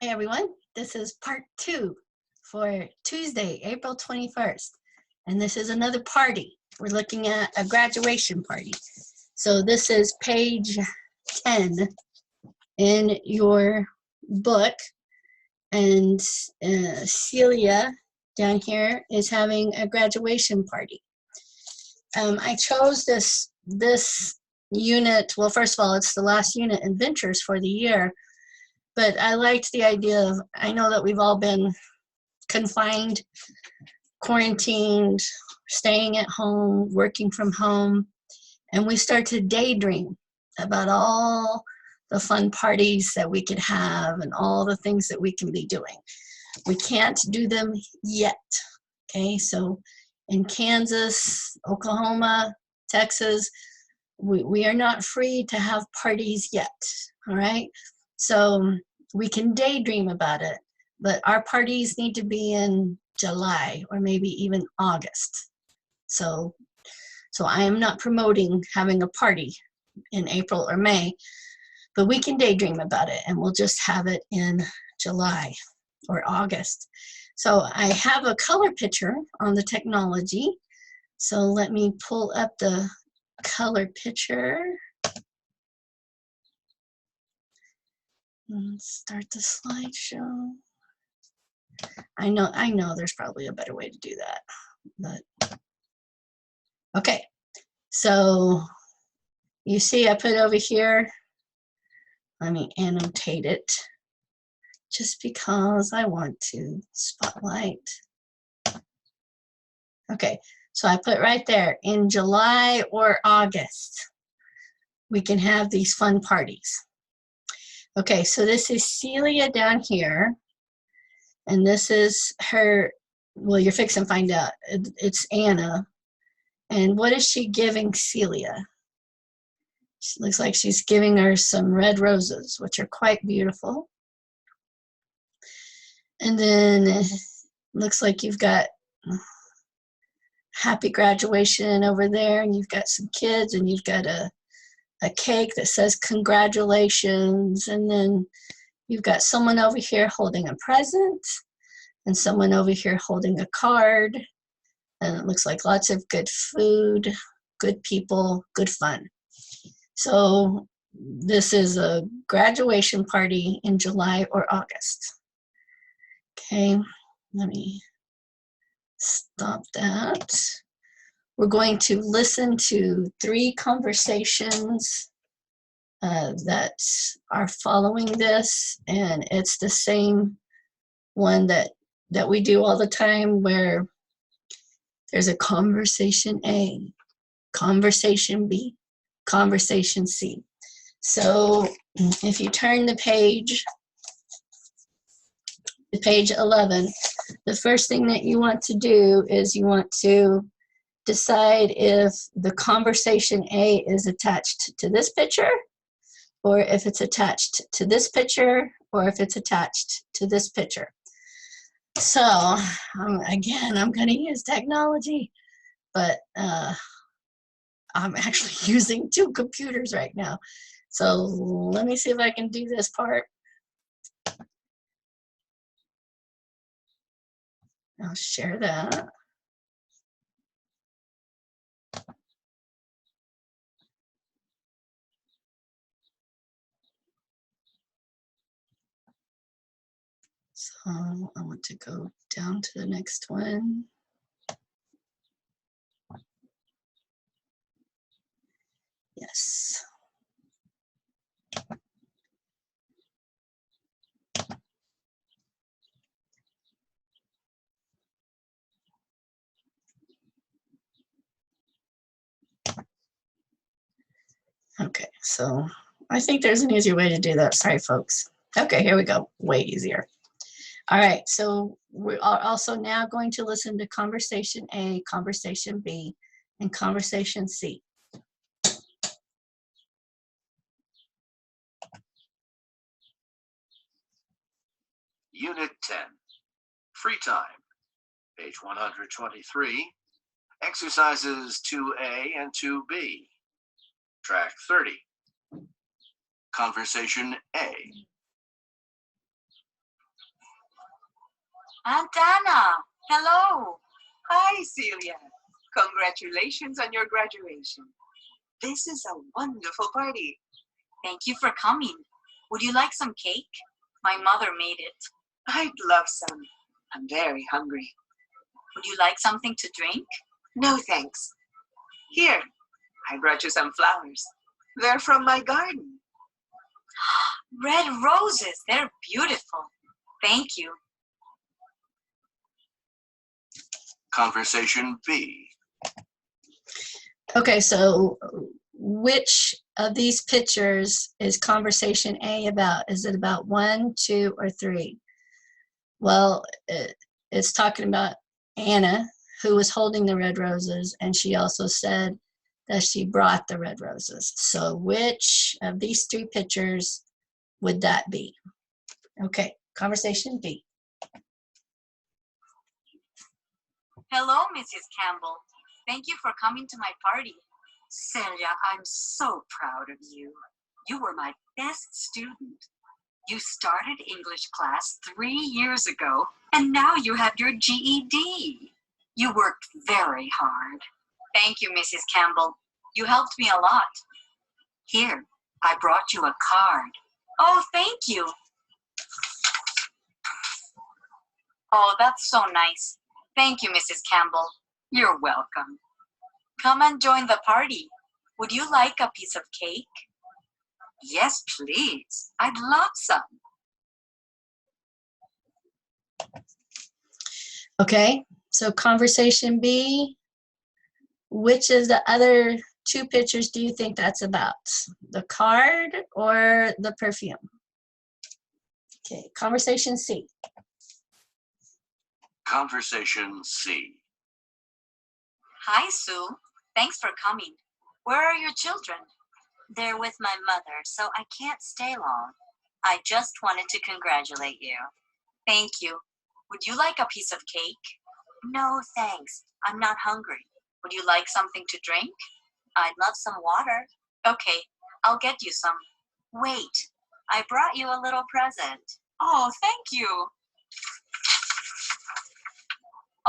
Hey everyone, this is part 2 for Tuesday, April 21st. And this is another party. We're looking at a graduation party. So this is page 10 in your book. And Celia down here is having a graduation party. I chose this unit. Well, first of all, it's the last unit, Adventures, for the year. But I liked the idea of, I know that we've all been confined, quarantined, staying at home, working from home, and we start to daydream about all the fun parties that we could have and all the things that we can be doing. We can't do them yet, okay? So in Kansas, Oklahoma, Texas, we are not free to have parties yet, all right? So we can daydream about it, but our parties need to be in July or maybe even August. So I am not promoting having a party in April or May, but we can daydream about it and we'll just have it in July or August. So I have a color picture on the technology. So let me pull up the color picture. Let's start the slideshow. I know there's probably a better way to do that, but okay. So you see I put over here, let me annotate it just because I want to spotlight. Okay, so I put right there, in July or August, we can have these fun parties. Okay, so this is Celia down here, and this is her, well, you're fixing to find out. It's Anna. And what is she giving Celia? She looks like she's giving her some red roses, which are quite beautiful. And then it looks like you've got happy graduation over there, and you've got some kids, and you've got a cake that says congratulations, and then you've got someone over here holding a present, and someone over here holding a card, and it looks like lots of good food, good people, good fun. So this is a graduation party in July or August. Okay, let me stop that. We're going to listen to 3 conversations that are following this, and it's the same one that we do all the time, where there's a conversation A, conversation B, conversation C. So if you turn the page to page 11, the first thing that you want to do is you want to decide if the conversation A is attached to this picture, or if it's attached to this picture, or if it's attached to this picture. So again, I'm going to use technology, but I'm actually using 2 computers right now. So let me see if I can do this part. I'll share that. So I want to go down to the next one. Yes. Okay, so I think there's an easier way to do that. Sorry, folks. Okay, here we go. Way easier. All right, so we are also now going to listen to conversation A, conversation B, and conversation C. Unit 10, Free Time, page 123, exercises 2A and 2B, track 30. Conversation A. Aunt Anna, hello. Hi, Celia. Congratulations on your graduation. This is a wonderful party. Thank you for coming. Would you like some cake? My mother made it. I'd love some. I'm very hungry. Would you like something to drink? No, thanks. Here, I brought you some flowers. They're from my garden. Red roses, they're beautiful. Thank you. Conversation B. Okay, so which of these pictures is conversation A about? Is it about 1, 2, or 3? Well, it's talking about Anna, who was holding the red roses, and she also said that she brought the red roses. So which of these 3 pictures would that be? Okay, conversation B. Hello, Mrs. Campbell. Thank you for coming to my party. Celia, I'm so proud of you. You were my best student. You started English class 3 years ago, and now you have your GED. You worked very hard. Thank you, Mrs. Campbell. You helped me a lot. Here, I brought you a card. Oh, thank you. Oh, that's so nice. Thank you, Mrs. Campbell. You're welcome. Come and join the party. Would you like a piece of cake? Yes, please. I'd love some. Okay, so conversation B, which of the other 2 pictures do you think that's about? The card or the perfume? Okay, conversation C. Conversation C. Hi, Sue. Thanks for coming. Where are your children? They're with my mother, so I can't stay long. I just wanted to congratulate you. Thank you. Would you like a piece of cake? No, thanks. I'm not hungry. Would you like something to drink? I'd love some water. Okay, I'll get you some. Wait, I brought you a little present. Oh, thank you.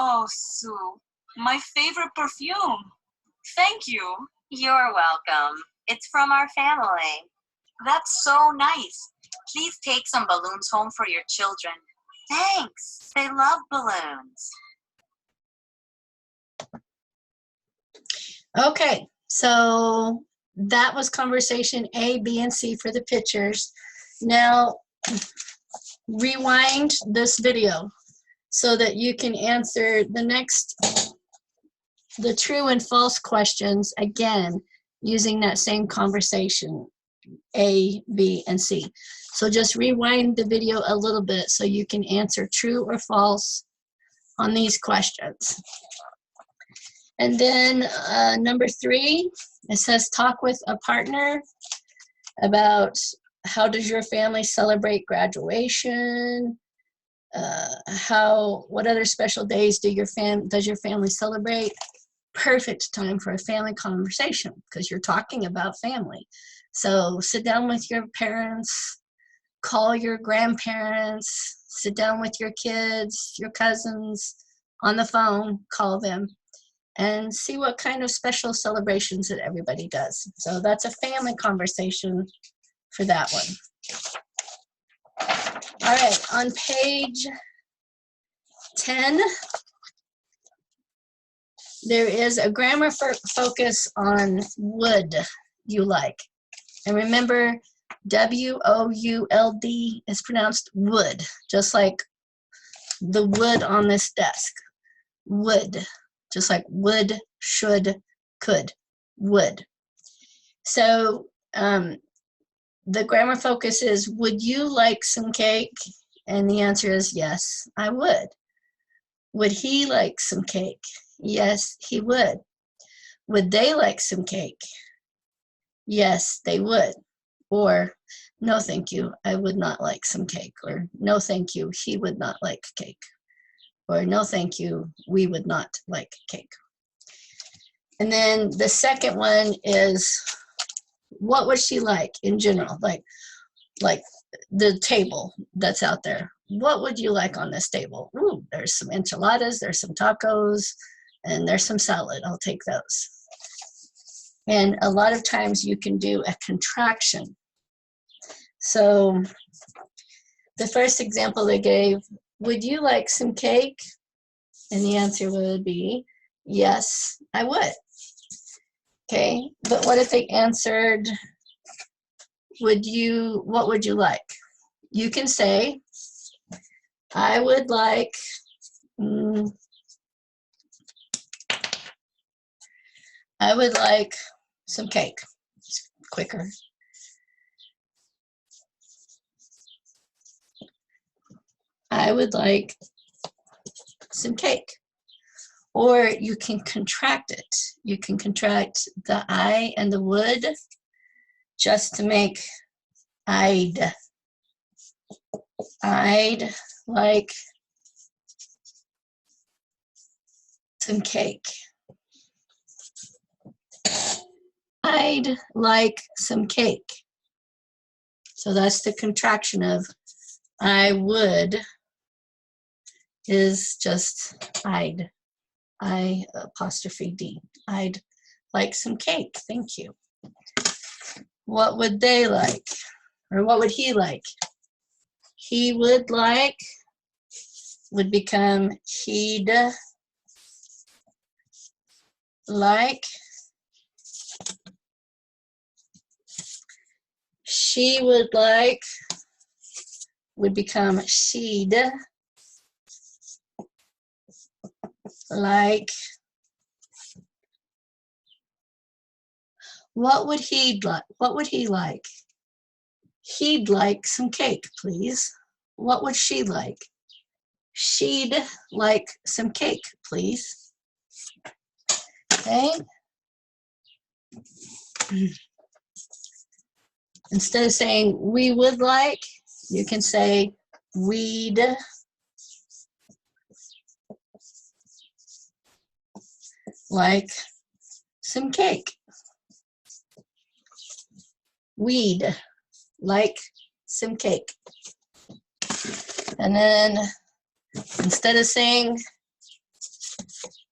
Oh, Sue, my favorite perfume. Thank you. You're welcome. It's from our family. That's so nice. Please take some balloons home for your children. Thanks. They love balloons. Okay, so that was conversation A, B, and C for the pictures. Now, rewind this video so that you can answer the true and false questions again using that same conversation, A, B, and C. So just rewind the video a little bit so you can answer true or false on these questions. And then number 3, it says talk with a partner about how does your family celebrate graduation? What other special days does your family celebrate? Perfect time for a family conversation because you're talking about family. So sit down with your parents, call your grandparents, sit down with your kids, your cousins on the phone, call them, and see what kind of special celebrations that everybody does. So that's a family conversation for that one. All right, on page 10, there is a grammar focus on would you like. And remember, W-O-U-L-D is pronounced would, just like the wood on this desk. Would, just like would, should, could, would. So the grammar focus is, would you like some cake? And the answer is yes, I would. Would he like some cake? Yes, he would. Would they like some cake? Yes, they would. Or, no thank you, I would not like some cake. Or, no thank you, he would not like cake. Or, no thank you, we would not like cake. And then the second one is, what would she like in general? Like the table that's out there. What would you like on this table? Ooh, there's some enchiladas, there's some tacos, and there's some salad. I'll take those. And a lot of times you can do a contraction. So the first example they gave, would you like some cake? And the answer would be, yes, I would. Okay, but what if they answered, what would you like? You can say, I would like, I would like some cake. It's quicker. I would like some cake. Or you can contract it. You can contract the I and the would just to make I'd. I'd like some cake. I'd like some cake. So that's the contraction of I would is just I'd. I apostrophe D. I'd like some cake. Thank you. What would they like? Or what would he like? He would like would become he'd like. She would like would become she'd like. What would he like? What would he like? He'd like some cake, please. What would she like? She'd like some cake, please. Okay. Instead of saying we would like, you can say we'd like some cake. We'd like some cake. And then instead of saying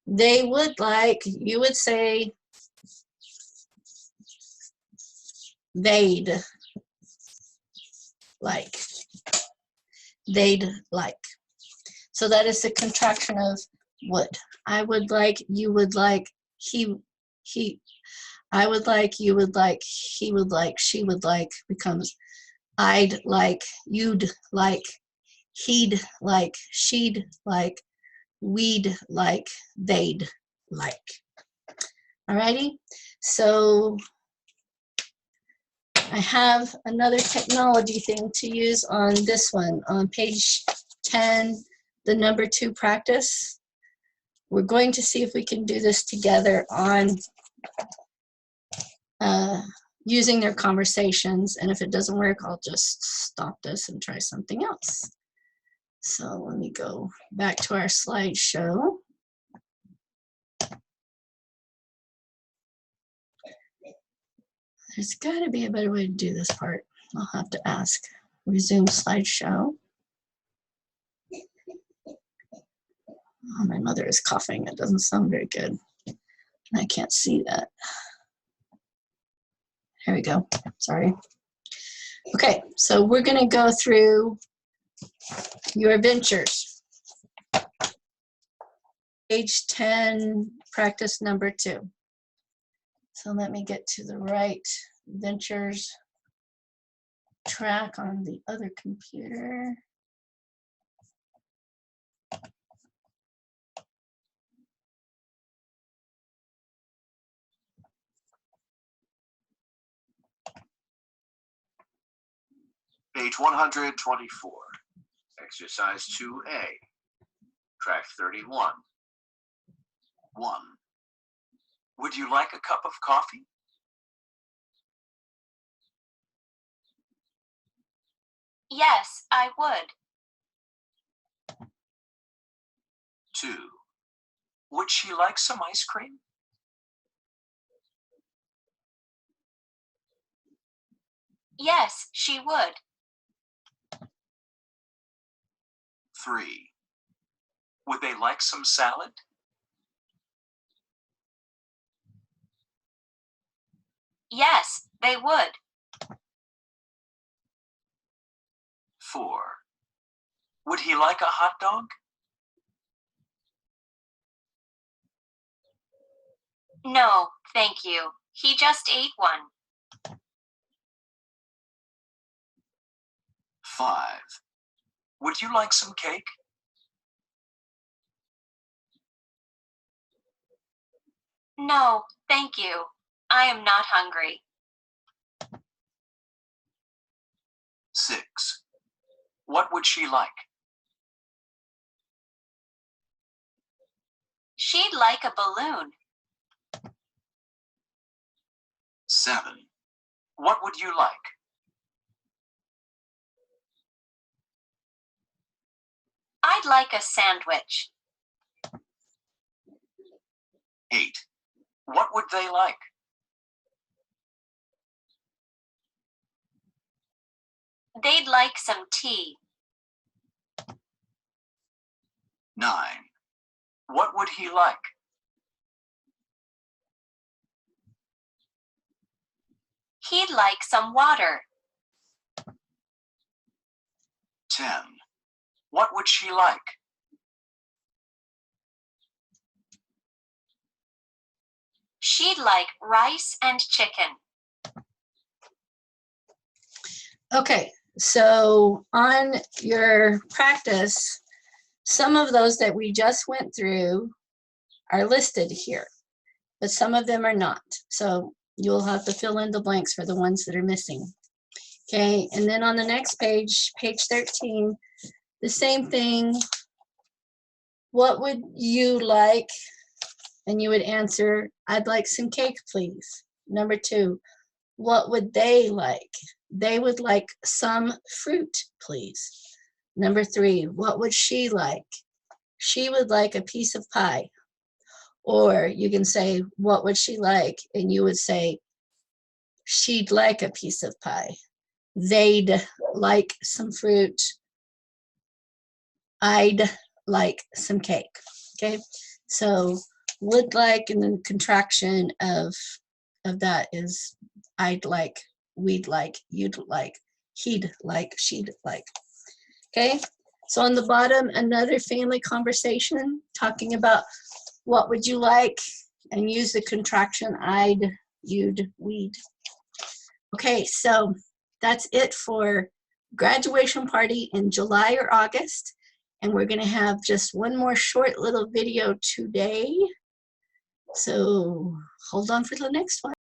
they would like, you would say they'd like. They'd like. So that is the contraction of would. I would like, you would like, he, I would like, you would like, he would like, she would like becomes I'd like, you'd like, he'd like, she'd like, we'd like, they'd like. Alrighty, so I have another technology thing to use on this one. On page 10, the number 2 practice. We're going to see if we can do this together on using their conversations, and if it doesn't work, I'll just stop this and try something else. So let me go back to our slideshow. There's got to be a better way to do this part. I'll have to ask. Resume slideshow. Oh, my mother is coughing. It doesn't sound very good. I can't see that. Here we go. Sorry. Okay, so we're going to go through your adventures. Page 10, practice number 2. So let me get to the right ventures track on the other computer. Page 124, exercise 2A, track 31. 1. Would you like a cup of coffee? Yes, I would. 2. Would she like some ice cream? Yes, she would. 3. Would they like some salad? Yes, they would. 4. Would he like a hot dog? No, thank you. He just ate one. 5. Would you like some cake? No, thank you. I am not hungry. 6. What would she like? She'd like a balloon. 7. What would you like? I'd like a sandwich. 8. What would they like? They'd like some tea. 9. What would he like? He'd like some water. 10. What would she like? She'd like rice and chicken. Okay, so on your practice, some of those that we just went through are listed here, but some of them are not. So you'll have to fill in the blanks for the ones that are missing. Okay, and then on the next page, page 13, the same thing. What would you like? And you would answer, I'd like some cake, please. Number 2, what would they like? They would like some fruit, please. Number 3, what would she like? She would like a piece of pie. Or you can say, what would she like? And you would say, she'd like a piece of pie. They'd like some fruit. I'd like some cake. Okay, so would like, and then contraction of that is I'd like, we'd like, you'd like, he'd like, she'd like. Okay, so on the bottom, another family conversation talking about what would you like, and use the contraction I'd, you'd, we'd. Okay, so that's it for graduation party in July or August. And we're going to have just one more short little video today. So hold on for the next one.